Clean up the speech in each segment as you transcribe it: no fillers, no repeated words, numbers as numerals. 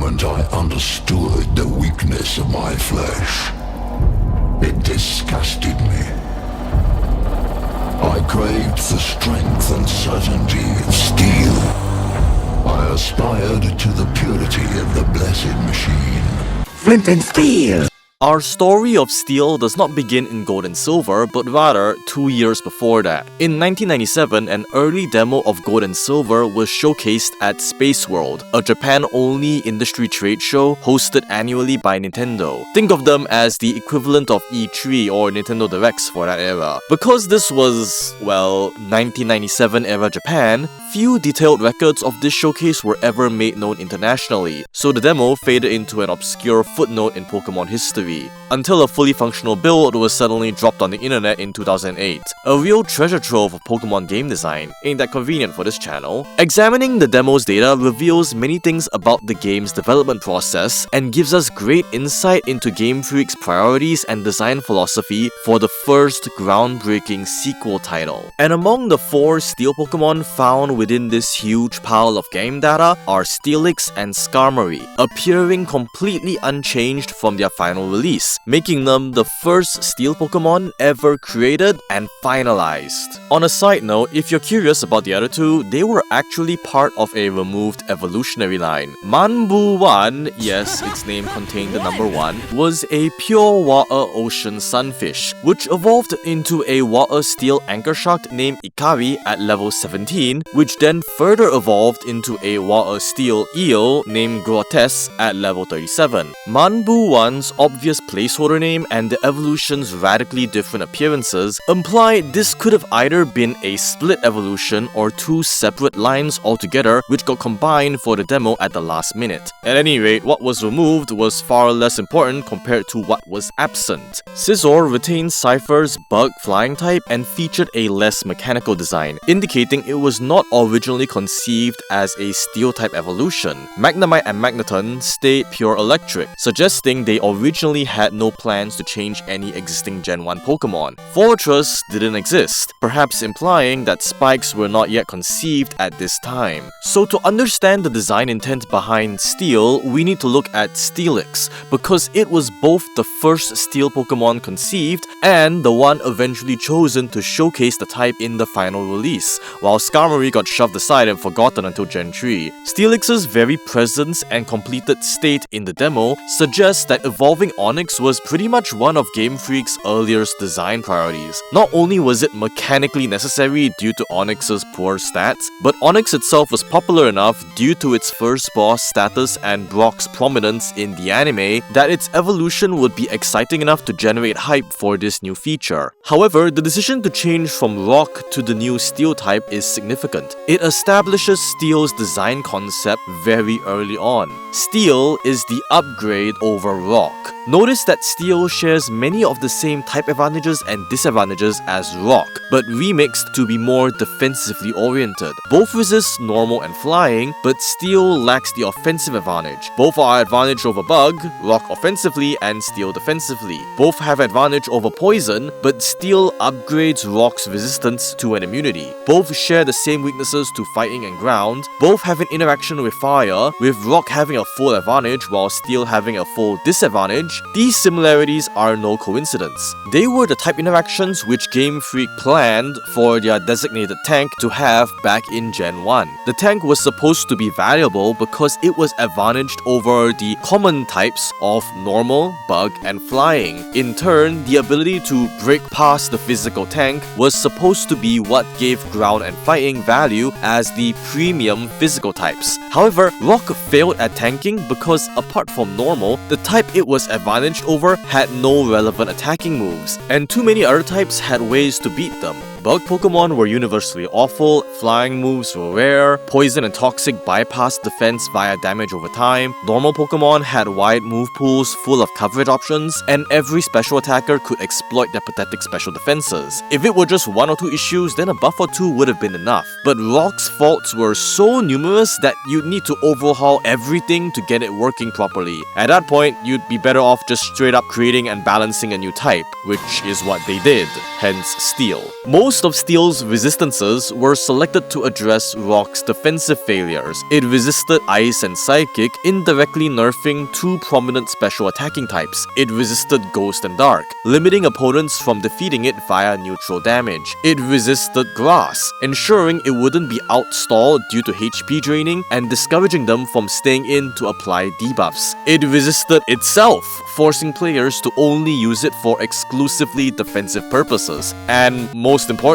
moment I understood the weakness of my flesh, it disgusted me. I craved the strength and certainty of steel. I aspired to the purity of the blessed machine. Flint and steel! Our story of Steel does not begin in Gold and Silver, but rather 2 years before that. In 1997, an early demo of Gold and Silver was showcased at Spaceworld, a Japan-only industry trade show hosted annually by Nintendo. Think of them as the equivalent of E3 or Nintendo Directs for that era. Because this was, well, 1997 era Japan, few detailed records of this showcase were ever made known internationally, so the demo faded into an obscure footnote in Pokémon history, until a fully functional build was suddenly dropped on the internet in 2008. A real treasure trove of Pokémon game design. Ain't that convenient for this channel? Examining the demo's data reveals many things about the game's development process and gives us great insight into Game Freak's priorities and design philosophy for the first groundbreaking sequel title. And among the 4 Steel Pokémon found within this huge pile of game data are Steelix and Skarmory, appearing completely unchanged from their final release, making them the first Steel Pokémon ever created and finalized. On a side note, if you're curious about the other two, they were actually part of a removed evolutionary line. Manbu 1, yes, its name contained the number 1, was a pure water ocean sunfish, which evolved into a water steel anchor shark named Ikari at level 17, which then further evolved into a water steel eel named Grotesque at level 37. Manbu 1's obvious placeholder name and the evolution's radically different appearances imply this could have either been a split evolution or 2 separate lines altogether which got combined for the demo at the last minute. At any rate, what was removed was far less important compared to what was absent. Scizor retained Cypher's bug flying type and featured a less mechanical design, indicating it was not originally conceived as a steel type evolution. Magnemite and Magneton stayed pure electric, suggesting they originally had no plans to change any existing Gen 1 Pokémon. Fortress didn't exist, perhaps implying that spikes were not yet conceived at this time. So to understand the design intent behind Steel, we need to look at Steelix, because it was both the first Steel Pokémon conceived and the one eventually chosen to showcase the type in the final release, while Skarmory got shoved aside and forgotten until Gen 3. Steelix's very presence and completed state in the demo suggests that evolving Onix was pretty much one of Game Freak's earliest design priorities. Not only was it mechanically necessary due to Onix's poor stats, but Onix itself was popular enough due to its first boss status and Brock's prominence in the anime that its evolution would be exciting enough to generate hype for this new feature. However, the decision to change from Rock to the new Steel type is significant. It establishes Steel's design concept very early on. Steel is the upgrade over Rock. Notice that Steel shares many of the same type advantages and disadvantages as Rock, but remixed to be more defensively oriented. Both resist normal and flying, but Steel lacks the offensive advantage. Both are advantage over Bug, Rock offensively and Steel defensively. Both have advantage over Poison, but Steel upgrades Rock's resistance to an immunity. Both share the same weaknesses to fighting and ground. Both have an interaction with fire, with Rock having a full advantage while Steel having a full disadvantage. These similarities are no coincidence. They were the type interactions which Game Freak planned for their designated tank to have back in Gen 1. The tank was supposed to be valuable because it was advantaged over the common types of normal, bug, and flying. In turn, the ability to break past the physical tank was supposed to be what gave ground and fighting value as the premium physical types. However, Rock failed at tanking because apart from normal, the type it was advantaged over had no relevant attacking moves, and too many other types had ways to beat them. Bug Pokemon were universally awful, flying moves were rare, poison and toxic bypassed defense via damage over time, normal Pokemon had wide move pools full of coverage options, and every special attacker could exploit their pathetic special defenses. If it were just 1 or 2 issues, then a buff or 2 would have been enough. But Rock's faults were so numerous that you'd need to overhaul everything to get it working properly. At that point, you'd be better off just straight up creating and balancing a new type, which is what they did, hence Steel. Most Most of Steel's resistances were selected to address Rock's defensive failures. It resisted Ice and Psychic, indirectly nerfing two prominent special attacking types. It resisted Ghost and Dark, limiting opponents from defeating it via neutral damage. It resisted Grass, ensuring it wouldn't be outstalled due to HP draining and discouraging them from staying in to apply debuffs. It resisted itself, forcing players to only use it for exclusively defensive purposes. And most importantly,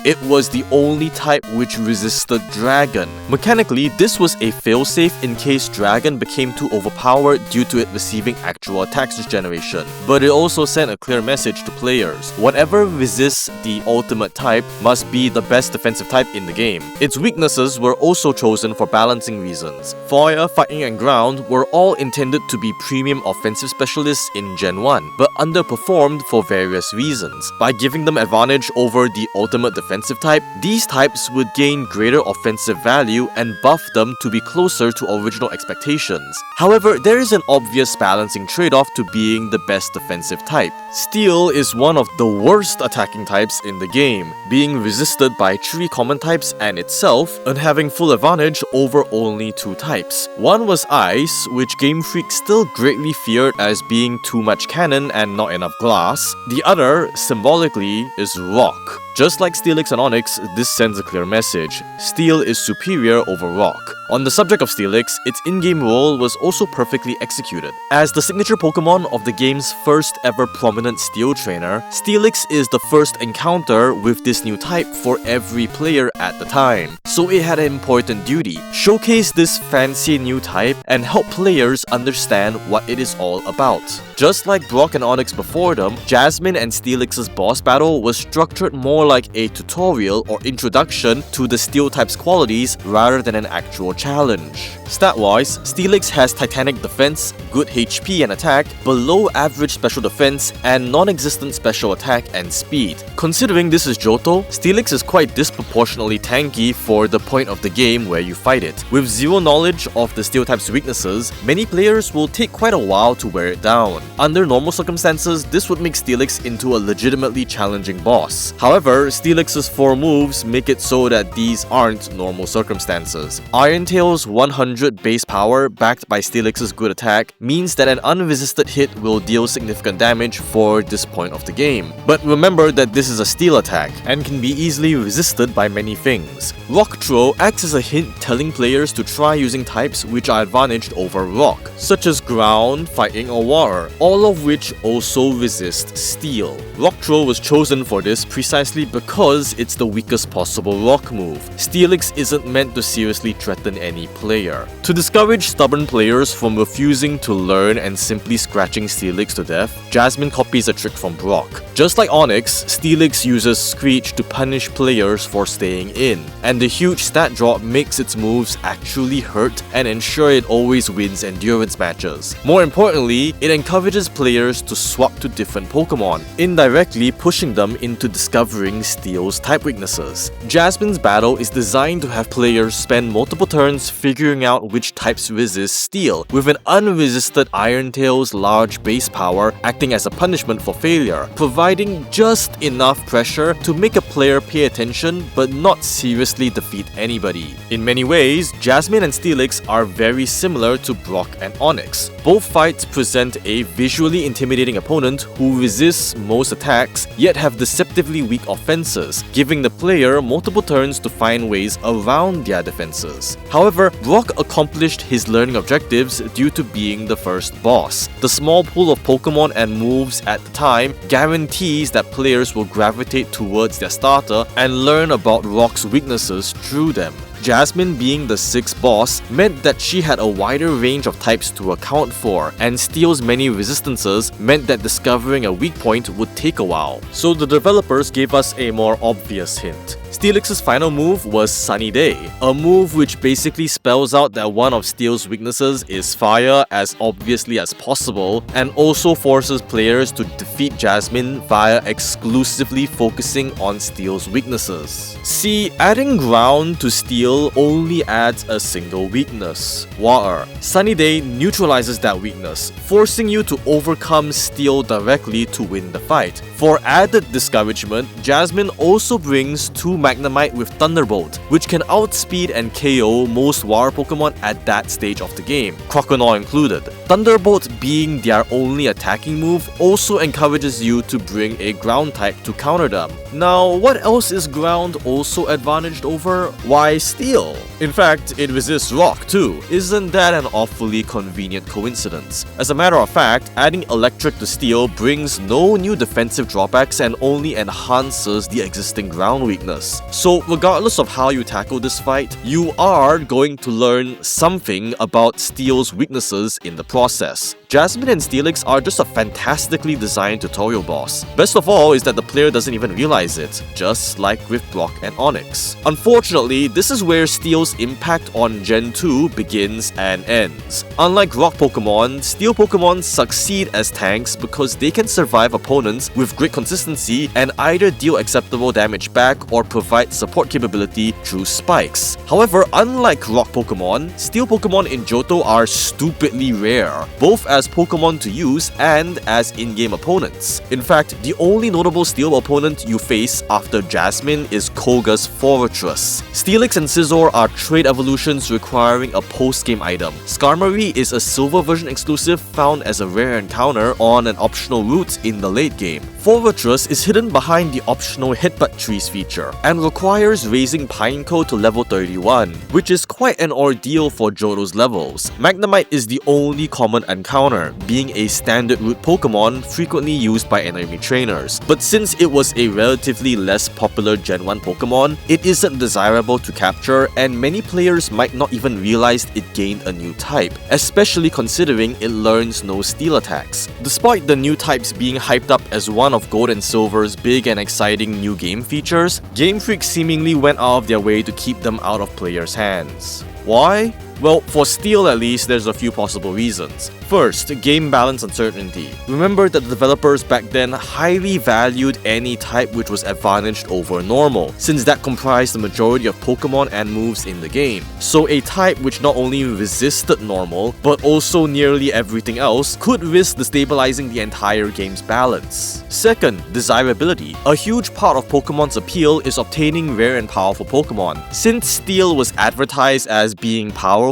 it was the only type which resisted Dragon. Mechanically, this was a failsafe in case Dragon became too overpowered due to it receiving actual attacks regeneration. But it also sent a clear message to players: whatever resists the ultimate type must be the best defensive type in the game. Its weaknesses were also chosen for balancing reasons. Fire, Fighting, and Ground were all intended to be premium offensive specialists in Gen 1, but underperformed for various reasons. By giving them advantage over the ultimate defensive type, these types would gain greater offensive value and buff them to be closer to original expectations. However, there is an obvious balancing trade-off to being the best defensive type. Steel is one of the worst attacking types in the game, being resisted by 3 common types and itself, and having full advantage over only 2 types. One was Ice, which Game Freak still greatly feared as being too much cannon and not enough glass. The other, symbolically, is Rock. Just like Steelix and Onyx, this sends a clear message: Steel is superior over Rock. On the subject of Steelix, its in-game role was also perfectly executed. As the signature Pokémon of the game's first ever prominent Steel trainer, Steelix is the first encounter with this new type for every player at the time. So it had an important duty: showcase this fancy new type and help players understand what it is all about. Just like Brock and Onyx before them, Jasmine and Steelix's boss battle was structured more like a tutorial or introduction to the Steel type's qualities rather than an actual challenge. Stat-wise, Steelix has Titanic defense, good HP and attack, below average special defense, and non-existent special attack and speed. Considering this is Johto, Steelix is quite disproportionately tanky for the point of the game where you fight it. With zero knowledge of the Steel type's weaknesses, many players will take quite a while to wear it down. Under normal circumstances, this would make Steelix into a legitimately challenging boss. However, Steelix's 4 moves make it so that these aren't normal circumstances. Iron Tail's 100 base power, backed by Steelix's good attack, means that an unresisted hit will deal significant damage for this point of the game. But remember that this is a Steel attack, and can be easily resisted by many things. Rock Throw acts as a hint telling players to try using types which are advantaged over Rock, such as Ground, Fighting, or Water, all of which also resist Steel. Rock Throw was chosen for this precisely because it's the weakest possible rock move. Steelix isn't meant to seriously threaten any player. To discourage stubborn players from refusing to learn and simply scratching Steelix to death, Jasmine copies a trick from Brock. Just like Onyx, Steelix uses Screech to punish players for staying in, and the huge stat drop makes its moves actually hurt and ensure it always wins endurance matches. More importantly, it encourages players to swap to different Pokémon, indirectly pushing them into discovering Steel's type weaknesses. Jasmine's battle is designed to have players spend multiple turns figuring out which types resist Steel, with an unresisted Iron Tail's large base power acting as a punishment for failure, providing just enough pressure to make a player pay attention but not seriously defeat anybody. In many ways, Jasmine and Steelix are very similar to Brock and Onyx. Both fights present a visually intimidating opponent who resists most attacks yet have deceptively weak offenses, giving the player multiple turns to find ways around their defenses. However, Brock accomplished his learning objectives due to being the first boss. The small pool of Pokémon and moves at the time guarantees that players will gravitate towards their starter and learn about Rock's weaknesses through them. Jasmine being the 6th boss meant that she had a wider range of types to account for, and Steel's many resistances meant that discovering a weak point would take a while. So the developers gave us a more obvious hint. Steelix's final move was Sunny Day, a move which basically spells out that one of Steel's weaknesses is fire as obviously as possible, and also forces players to defeat Jasmine via exclusively focusing on Steel's weaknesses. See, adding ground to Steel only adds a single weakness, water. Sunny Day neutralizes that weakness, forcing you to overcome Steel directly to win the fight. For added discouragement, Jasmine also brings 2 Magnemite with Thunderbolt, which can outspeed and KO most water Pokemon at that stage of the game, Croconaw included. Thunderbolt being their only attacking move also encourages you to bring a ground type to counter them. Now, what else is ground also advantaged over? Why, Steel. In fact, it resists rock too. Isn't that an awfully convenient coincidence? As a matter of fact, adding electric to Steel brings no new defensive drawbacks and only enhances the existing ground weakness. So regardless of how you tackle this fight, you are going to learn something about Steel's weaknesses in the process. Jasmine and Steelix are just a fantastically designed tutorial boss. Best of all is that the player doesn't even realize it, just like with Brock and Onyx. Unfortunately, this is where Steel's impact on Gen 2 begins and ends. Unlike rock Pokemon, Steel Pokemon succeed as tanks because they can survive opponents with great consistency and either deal acceptable damage back or provide support capability through spikes. However, unlike rock Pokemon, Steel Pokemon in Johto are stupidly rare, both as Pokemon to use and as in-game opponents. In fact, the only notable Steel opponent you face after Jasmine is Koga's Fortress. Steelix and Scizor are trait evolutions requiring a post-game item. Skarmory is a silver version exclusive found as a rare encounter on an optional route in the late game. Fortress is hidden behind the optional Headbutt Trees feature and requires raising Pineco to level 31, which is quite an ordeal for Johto's levels. Magnemite is the only common encounter, being a standard route Pokemon frequently used by enemy trainers. But since it was a relatively less popular Gen 1 Pokemon, it isn't desirable to capture and many players might not even realize it gained a new type, especially considering it learns no steel attacks. Despite the new types being hyped up as one of Gold and Silver's big and exciting new game features, Game Freak seemingly went out of their way to keep them out of players' hands. Why? Well, for Steel at least, there's a few possible reasons. First, game balance uncertainty. Remember that the developers back then highly valued any type which was advantaged over normal, since that comprised the majority of Pokemon and moves in the game. So a type which not only resisted normal, but also nearly everything else, could risk destabilizing the entire game's balance. Second, desirability. A huge part of Pokemon's appeal is obtaining rare and powerful Pokemon. Since Steel was advertised as being powerful,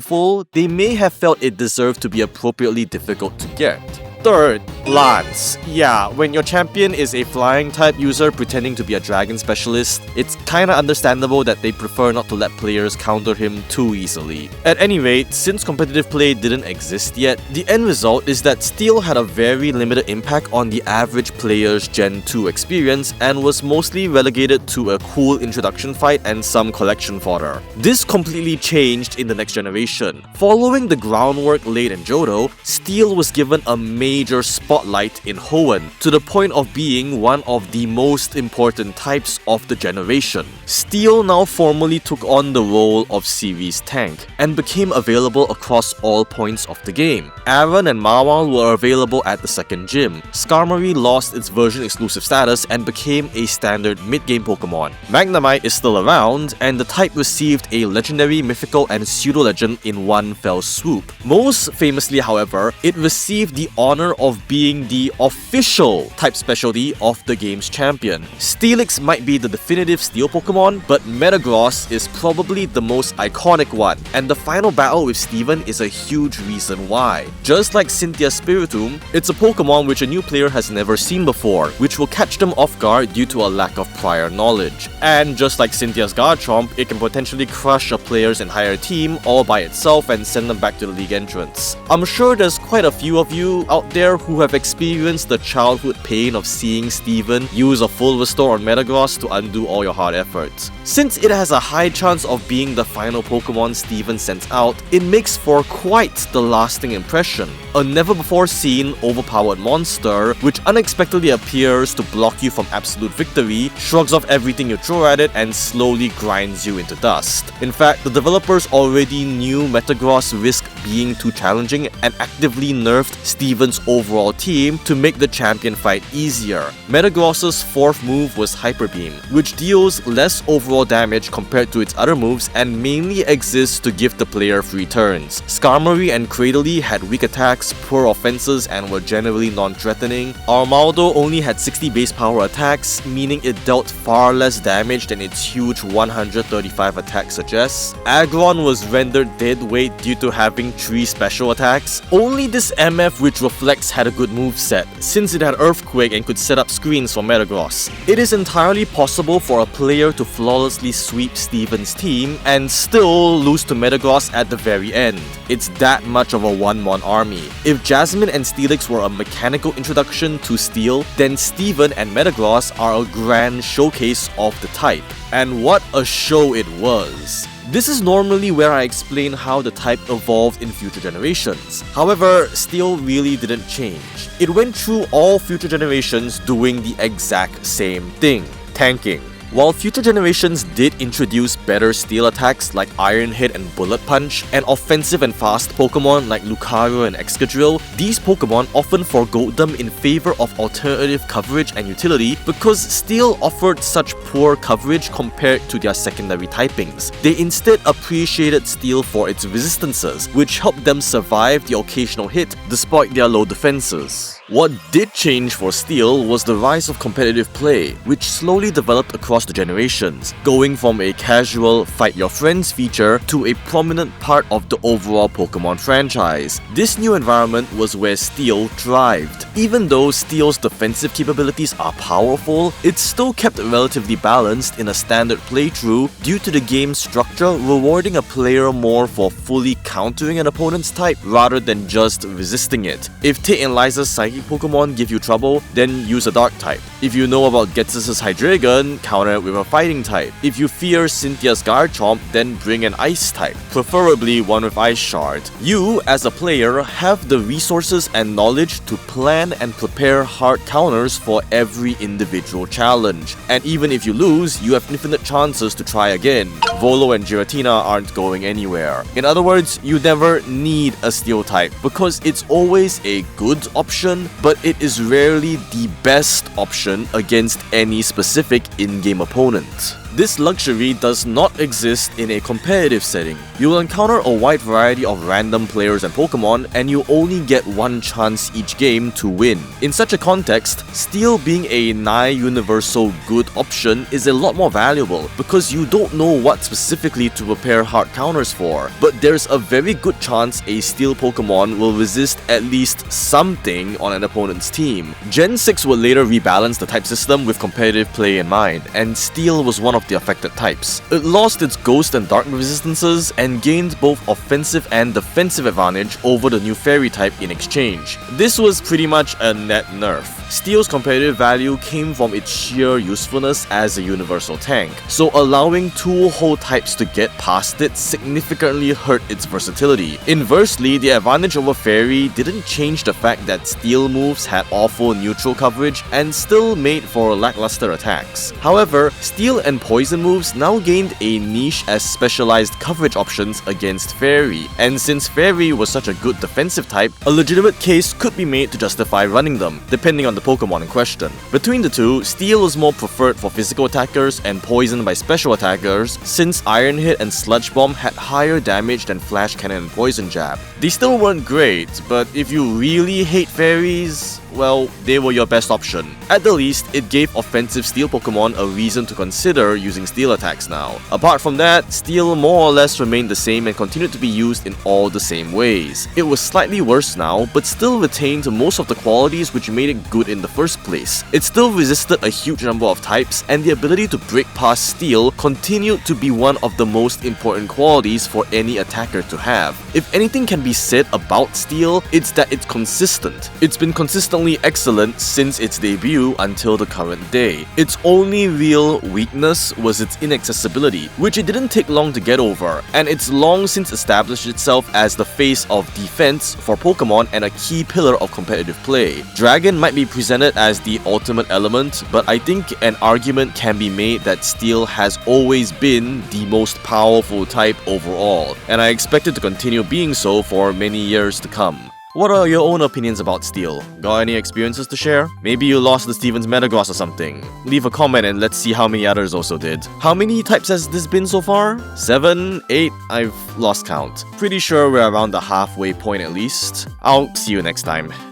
they may have felt it deserved to be appropriately difficult to get. Third, Lance. Yeah, when your champion is a flying type user pretending to be a dragon specialist, it's kinda understandable that they prefer not to let players counter him too easily. At any rate, since competitive play didn't exist yet, the end result is that Steel had a very limited impact on the average player's Gen 2 experience and was mostly relegated to a cool introduction fight and some collection fodder. This completely changed in the next generation. Following the groundwork laid in Johto, Steel was given a major spotlight in Hoenn, to the point of being one of the most important types of the generation. Steel now formally took on the role of series tank, and became available across all points of the game. Aaron and Mawile were available at the second gym. Skarmory lost its version exclusive status and became a standard mid-game Pokemon. Magnemite is still around, and the type received a legendary, mythical, and pseudo-legend in one fell swoop. Most famously, however, it received the honor of being the official type specialty of the game's champion. Steelix might be the definitive Steel Pokemon, but Metagross is probably the most iconic one, and the final battle with Steven is a huge reason why. Just like Cynthia's Spiritomb, it's a Pokemon which a new player has never seen before, which will catch them off guard due to a lack of prior knowledge. And just like Cynthia's Garchomp, it can potentially crush a player's entire team all by itself and send them back to the league entrance. I'm sure there's quite a few of you out there who have experienced the childhood pain of seeing Steven use a full restore on Metagross to undo all your hard efforts. Since it has a high chance of being the final Pokémon Steven sends out, it makes for quite the lasting impression. A never-before-seen, overpowered monster, which unexpectedly appears to block you from absolute victory, shrugs off everything you throw at it, and slowly grinds you into dust. In fact, the developers already knew Metagross risked being too challenging and actively nerfed Steven's overall team to make the champion fight easier. Metagross's fourth move was Hyper Beam, which deals less overall damage compared to its other moves and mainly exists to give the player free turns. Skarmory and Cradily had weak attacks, poor offenses, and were generally non-threatening. Armaldo only had 60 base power attacks, meaning it dealt far less damage than its huge 135 attack suggests. Aggron was rendered dead weight due to having 3 special attacks. Only this MF which reflects had a good moveset, since it had Earthquake and could set up screens for Metagross. It is entirely possible for a player to flawlessly sweep Steven's team and still lose to Metagross at the very end. It's that much of a one-mon army. If Jasmine and Steelix were a mechanical introduction to Steel, then Steven and Metagross are a grand showcase of the type. And what a show it was! This is normally where I explain how the type evolved in future generations. However, Steel really didn't change. It went through all future generations doing the exact same thing, tanking. While future generations did introduce better steel attacks like Iron Hit and Bullet Punch, and offensive and fast Pokémon like Lucario and Excadrill, these Pokémon often forgo them in favor of alternative coverage and utility because Steel offered such poor coverage compared to their secondary typings. They instead appreciated Steel for its resistances, which helped them survive the occasional hit despite their low defenses. What did change for Steel was the rise of competitive play, which slowly developed across the generations, going from a casual fight your friends feature to a prominent part of the overall Pokémon franchise. This new environment was where Steel thrived. Even though Steel's defensive capabilities are powerful, it's still kept relatively balanced in a standard playthrough due to the game's structure rewarding a player more for fully countering an opponent's type rather than just resisting it. If Tate and Liza's Psychic Pokémon give you trouble, then use a Dark type. If you know about Ghetsis' Hydreigon, counter it with a Fighting type. If you fear Cynthia's Garchomp, then bring an Ice type, preferably one with Ice Shard. You, as a player, have the resources and knowledge to plan and prepare hard counters for every individual challenge. And even if you lose, you have infinite chances to try again. Volo and Giratina aren't going anywhere. In other words, you never need a Steel type because it's always a good option, but it is rarely the best option against any specific in-game opponent. This luxury does not exist in a competitive setting. You will encounter a wide variety of random players and Pokémon, and you only get one chance each game to win. In such a context, Steel being a nigh universal good option is a lot more valuable because you don't know what specifically to prepare hard counters for, but there's a very good chance a Steel Pokémon will resist at least something on an opponent's team. Gen 6 will later rebalance the type system with competitive play in mind, and Steel was one of the affected types. It lost its Ghost and Dark resistances and gained both offensive and defensive advantage over the new Fairy type in exchange. This was pretty much a net nerf. Steel's competitive value came from its sheer usefulness as a universal tank, so allowing two whole types to get past it significantly hurt its versatility. Inversely, the advantage over Fairy didn't change the fact that Steel moves had awful neutral coverage and still made for lackluster attacks. However, Steel and Poison moves now gained a niche as specialized coverage options against Fairy, and since Fairy was such a good defensive type, a legitimate case could be made to justify running them, depending on the Pokémon in question. Between the two, Steel is more preferred for physical attackers and Poison by special attackers, since Iron Hit and Sludge Bomb had higher damage than Flash Cannon and Poison Jab. They still weren't great, but if you really hate Fairies, well, they were your best option. At the least, it gave offensive Steel Pokémon a reason to consider using Steel attacks now. Apart from that, Steel more or less remained the same and continued to be used in all the same ways. It was slightly worse now, but still retained most of the qualities which made it good in the first place. It still resisted a huge number of types, and the ability to break past Steel continued to be one of the most important qualities for any attacker to have. If anything can be said about Steel, it's that it's consistent. It's been consistently consistently excellent since its debut until the current day. Its only real weakness was its inaccessibility, which it didn't take long to get over, and it's long since established itself as the face of defense for Pokémon and a key pillar of competitive play. Dragon might be presented as the ultimate element, but I think an argument can be made that Steel has always been the most powerful type overall, and I expect it to continue being so for many years to come. What are your own opinions about Steel? Got any experiences to share? Maybe you lost the Steven's Metagross or something. Leave a comment and let's see how many others also did. How many types has this been so far? 7? 8? I've lost count. Pretty sure we're around the halfway point at least. I'll see you next time.